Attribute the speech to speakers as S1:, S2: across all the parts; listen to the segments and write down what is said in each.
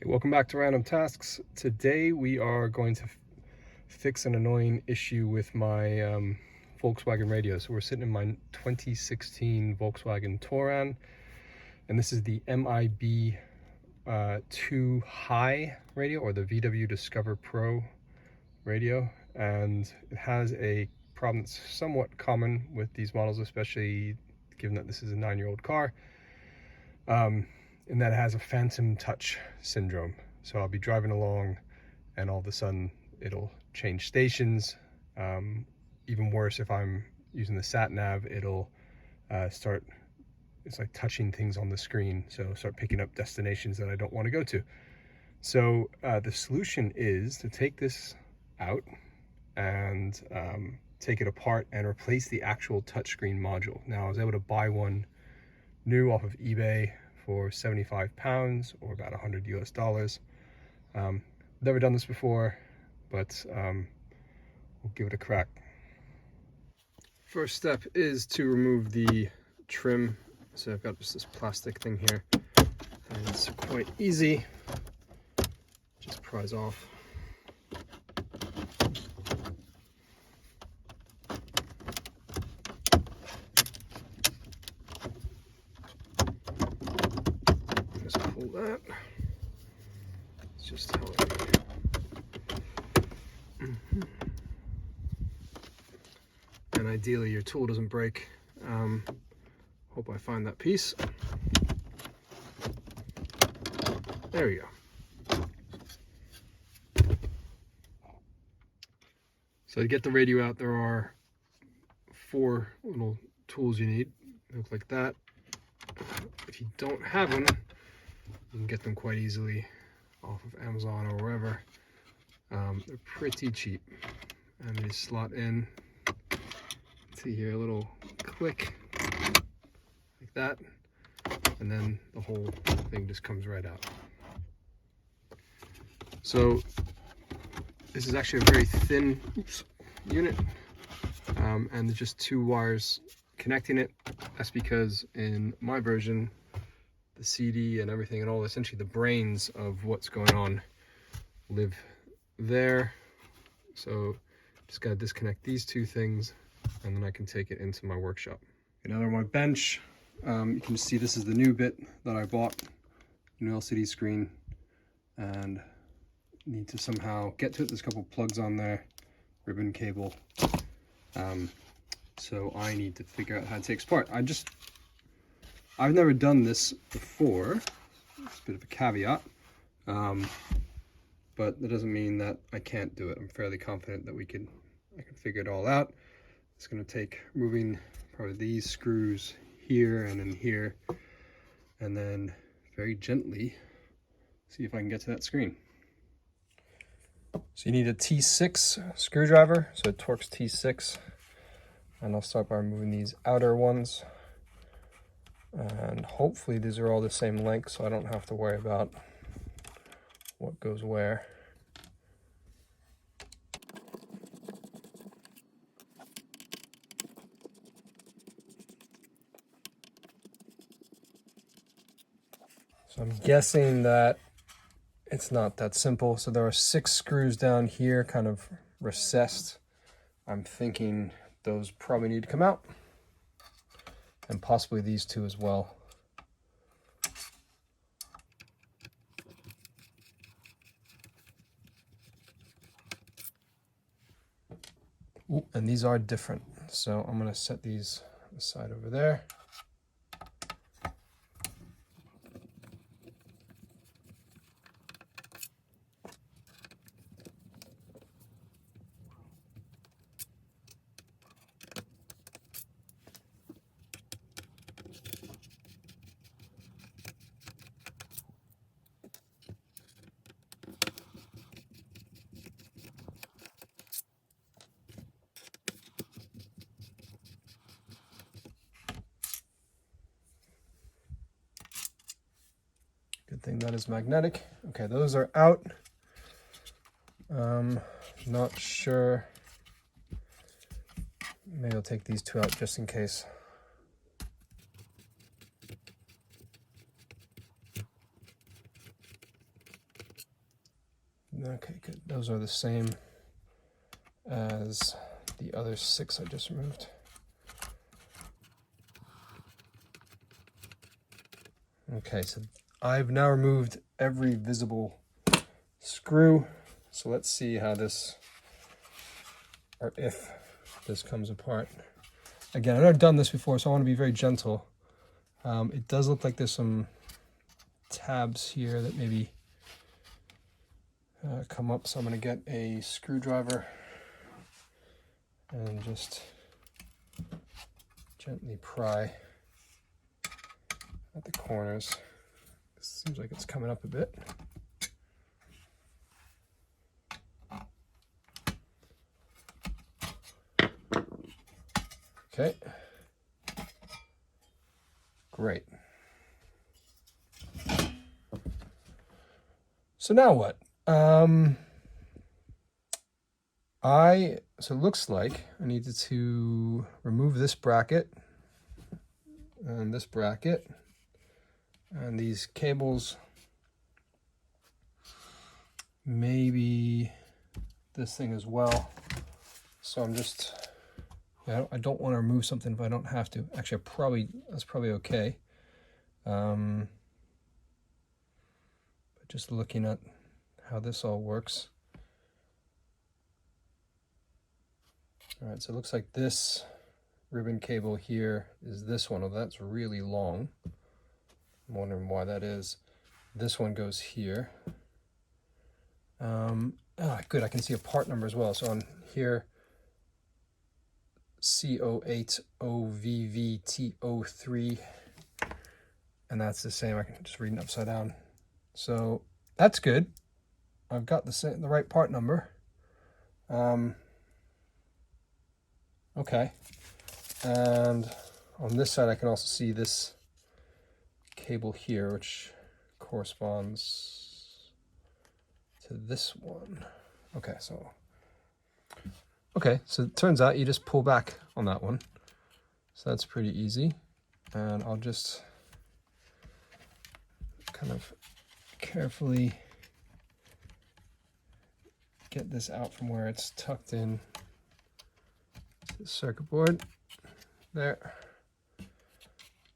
S1: Welcome back to Random Tasks. Today we are going to fix an annoying issue with my Volkswagen radio. So we're sitting in my 2016 Volkswagen Touran, and this is the MIB 2 High radio, or the VW Discover Pro radio, and it has a problem that's somewhat common with these models, especially given that this is a 9-year-old car. And that has a phantom touch syndrome. So I'll be driving along and all of a sudden it'll change stations. Even worse, if I'm using the sat nav, it'll it's like touching things on the screen. So start picking up destinations that I don't want to go to. So the solution is to take this out and take it apart and replace the actual touchscreen module. Now I was able to buy one new off of eBay for £75 or about $100 US. Never done this before, but we'll give it a crack. First step is to remove the trim. So I've got just this plastic thing here, and it's quite easy. Just prise off. Pull that. It's just how it And ideally your tool doesn't break. Hope I find that piece. There we go. So to get the radio out, there are 4 little tools you need. They look like that. If you don't have them, you can get them quite easily off of Amazon or wherever. They're pretty cheap, and they slot in. See here, a little click like that, and then the whole thing just comes right out. So this is actually a very thin unit, and there's just 2 wires connecting it. That's because in my version, the CD and everything and all, essentially the brains of what's going on live there. So just got to disconnect these 2 things, and then I can take it into my workshop. Now on my bench, you can see this is the new bit that I bought, new LCD screen, and need to somehow get to it. There's a couple plugs on there, ribbon cable. So I need to figure out how it takes apart. I've never done this before. It's a bit of a caveat, but that doesn't mean that I can't do it. I'm fairly confident that I can figure it all out. It's going to take moving probably these screws here and in here, and then very gently see if I can get to that screen. So you need a T6 screwdriver, so a Torx T6, and I'll start by removing these outer ones. And hopefully these are all the same length, so I don't have to worry about what goes where. So I'm guessing that it's not that simple. So there are 6 screws down here, kind of recessed. I'm thinking those probably need to come out, and possibly these 2 as well. Ooh, and these are different, so I'm going to set these aside over there. Good thing that is magnetic. Okay, those are out. Not sure. Maybe I'll take these 2 out just in case. Okay, good. Those are the same as the other 6 I just removed. Okay, so I've now removed every visible screw. So let's see how this, or if this comes apart. Again, I've never done this before, so I want to be very gentle. It does look like there's some tabs here that maybe come up, so I'm going to get a screwdriver and just gently pry at the corners. It seems like it's coming up a bit. Okay, great. So now what? So it looks like I needed to remove this bracket and this bracket and these cables, maybe this thing as well. So I'm just, I don't want to remove something if I don't have to. Actually, that's probably okay. But just looking at how this all works. All right, so it looks like this ribbon cable here is this one. Oh, that's really long. I'm wondering why that is. This one goes here. Good, I can see a part number as well. So on here, C08OVVT03, and that's the same. I can just read it upside down. So that's good. I've got the right part number. Okay, and on this side I can also see this cable here, which corresponds to this one. Okay, so it turns out you just pull back on that one, so that's pretty easy. And I'll just kind of carefully get this out from where it's tucked in to the circuit board there.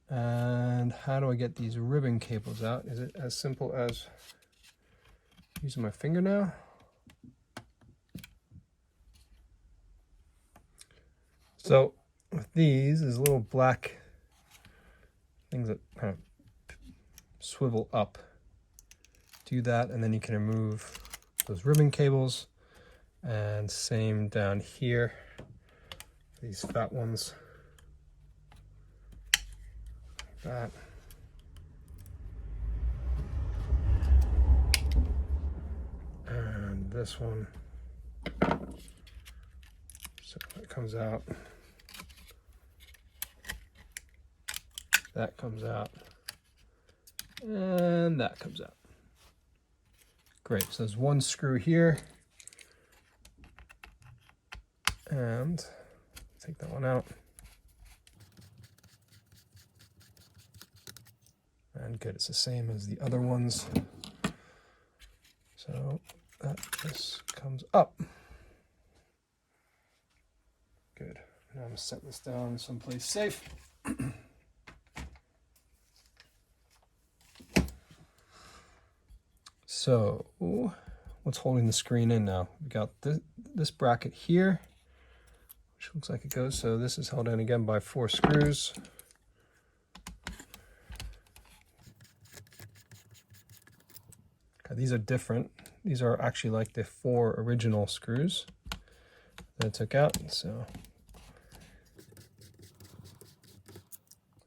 S1: And how do I get these ribbon cables out? Is it as simple as using my fingernail? So with these, there's little black things that kind of swivel up. Do that, and then you can remove those ribbon cables. And same down here, these fat ones, like that. And this one, so it comes out. That comes out. And that comes out. Great, so there's one screw here. And take that one out. And good, it's the same as the other ones. So that just comes up. Good. Now I'm gonna set this down someplace safe. So what's holding the screen in now? We got this bracket here, which looks like it goes. So this is held in again by 4 screws. Okay, these are different. These are actually like the 4 original screws that I took out. So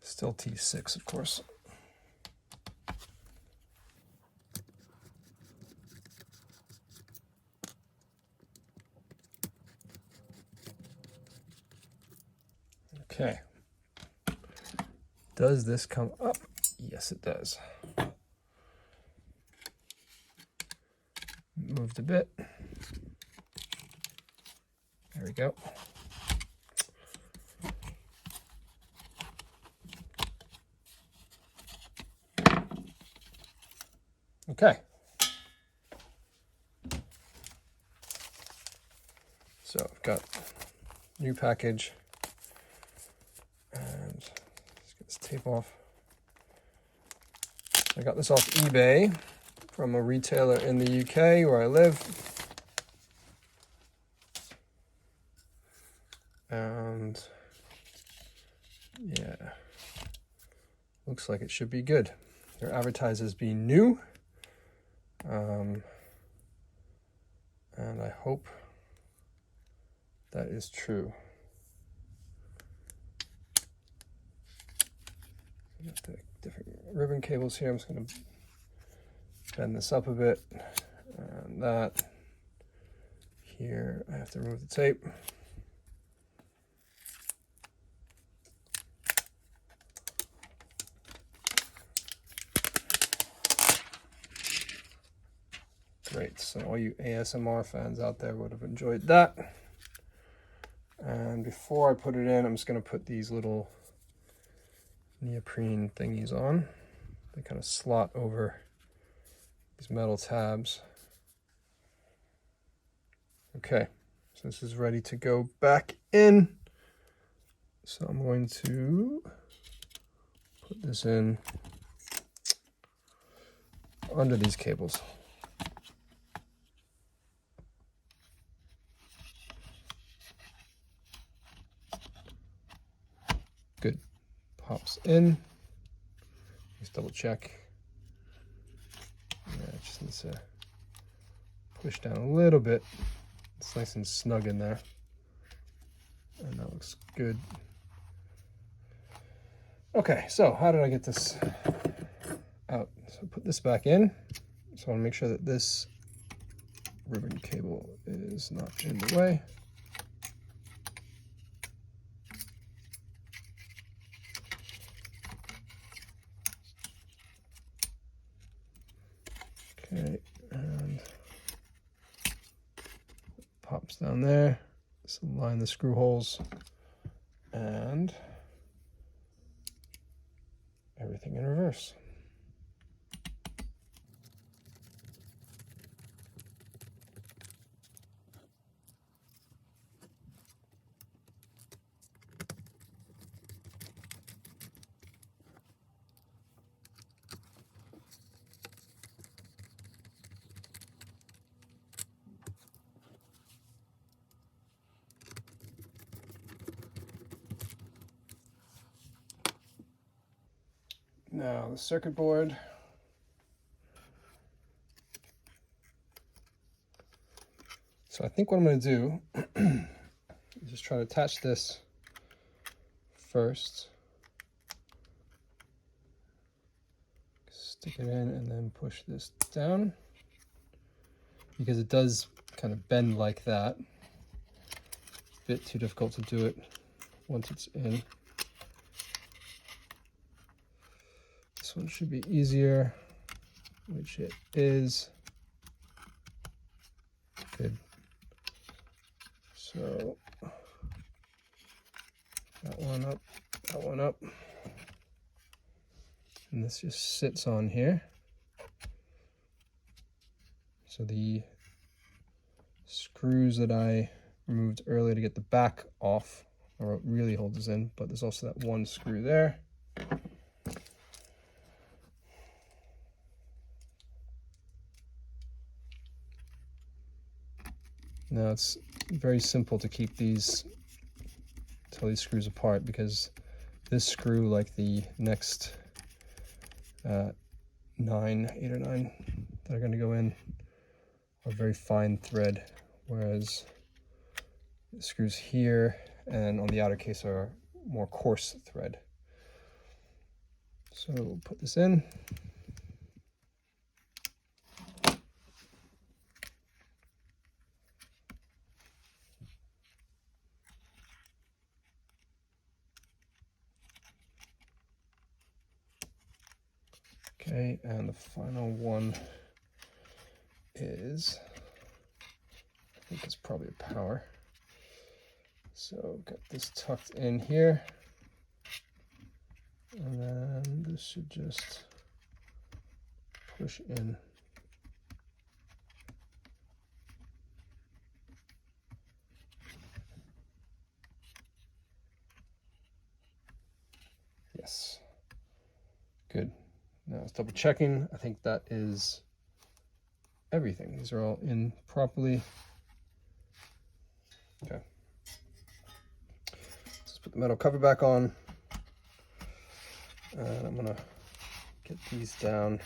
S1: still T6, of course. Okay, does this come up? Yes, it does. Moved a bit. There we go. Okay.
S2: got new package. And let's get this tape off. I got this off eBay from a retailer in the UK where I live. And yeah, looks like it should be good. They're advertised as being new. And I hope that is true. I got the different ribbon cables here. I'm just going to bend this up a bit. And that. Here, I have to remove the tape. Great, so all you ASMR fans out there would have enjoyed that. And before I put it in, I'm just going to put these little neoprene thingies on. They kind of slot over these metal tabs. Okay, so this is ready to go back in. So I'm going to put this in under these cables. Good. Pops in. Just double check. Yeah, it just needs to push down a little bit. It's nice and snug in there. And that looks good. Okay, so how did I get this out? So put this back in. So I want to make sure that this ribbon cable is not in the way. Okay, and pops down there. Just align the screw holes and everything in reverse. Now the circuit board. So I think what I'm going to do is just try to attach this first. Stick it in and then push this down. Because it does kind of bend like that. A bit too difficult to do it once it's in. This one should be easier, which it is. Good. So that one up, and this just sits on here. So the screws that I removed earlier to get the back off are what really holds this in, but there's also that one screw there. Now it's very simple to keep these, tell these screws apart, because this screw, like the next 8 or 9 that are going to go in, are very fine thread, whereas the screws here and on the outer case are more coarse thread. So we'll put this in. Okay, and the final one is, I think it's probably a power. So got this tucked in here, and then this should just push in. Yes. Good. Now it's double checking. I think that is everything. These are all in properly. Okay. Let's put the metal cover back on. And I'm gonna get these down,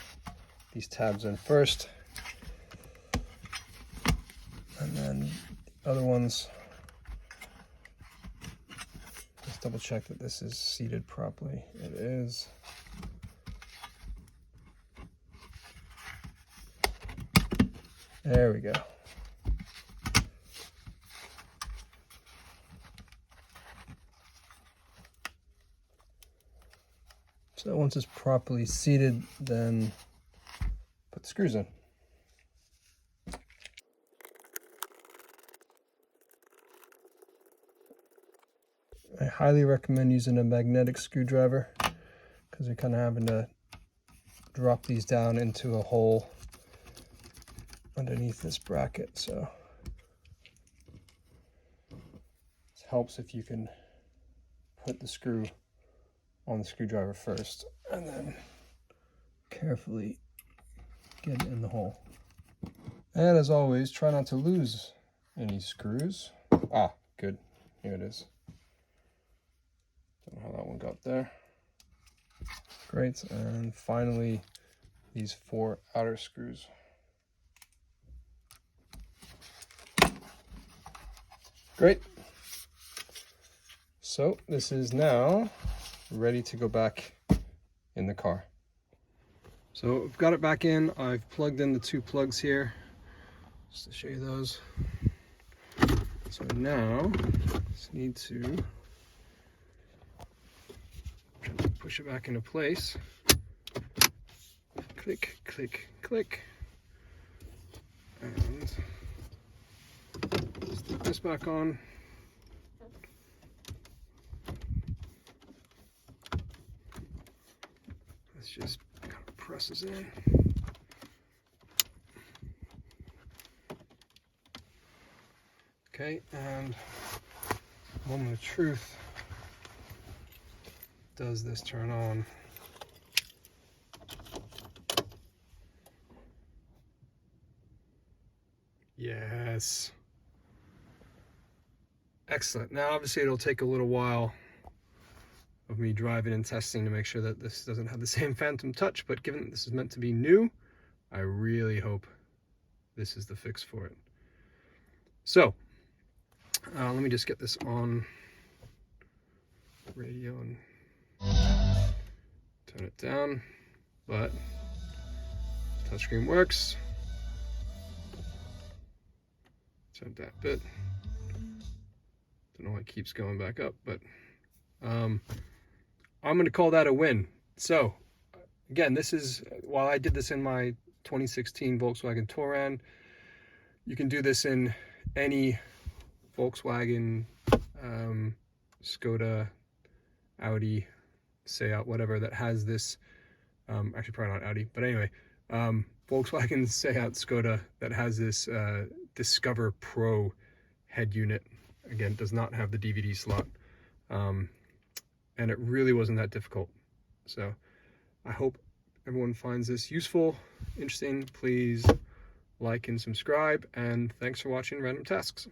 S2: these tabs in first. And then the other ones, just double check that this is seated properly. It is. There we go. So once it's properly seated, then put the screws in. I highly recommend using a magnetic screwdriver because you're kind of having to drop these down into a hole underneath this bracket. So it helps if you can put the screw on the screwdriver first and then carefully get it in the hole. And as always, try not to lose any screws. Ah, good. Here it is. Don't know how that one got there. Great. And finally, these 4 outer screws. Great. So this is now ready to go back in the car. So I've got it back in. I've plugged in the 2 plugs here, just to show you those. So now just need to push it back into place. Click, click, click. And stick this back on. This just kind of presses in. Okay, and moment of truth. Does this turn on? Yes. Excellent. Now obviously it'll take a little while of me driving and testing to make sure that this doesn't have the same phantom touch, but given that this is meant to be new, I really hope this is the fix for it. So let me just get this on radio and turn it down, but touchscreen works. Turn that bit. Don't know why it keeps going back up, but I'm going to call that a win. So again, this is, while I did this in my 2016 Volkswagen Touran, you can do this in any Volkswagen, Skoda, Audi, Seat, whatever that has this, actually probably not Audi, but anyway, Volkswagen, Seat, Skoda that has this Discover Pro head unit. Again, does not have the DVD slot, and it really wasn't that difficult. So I hope everyone finds this useful, interesting. Please like and subscribe, and thanks for watching Random Tasks.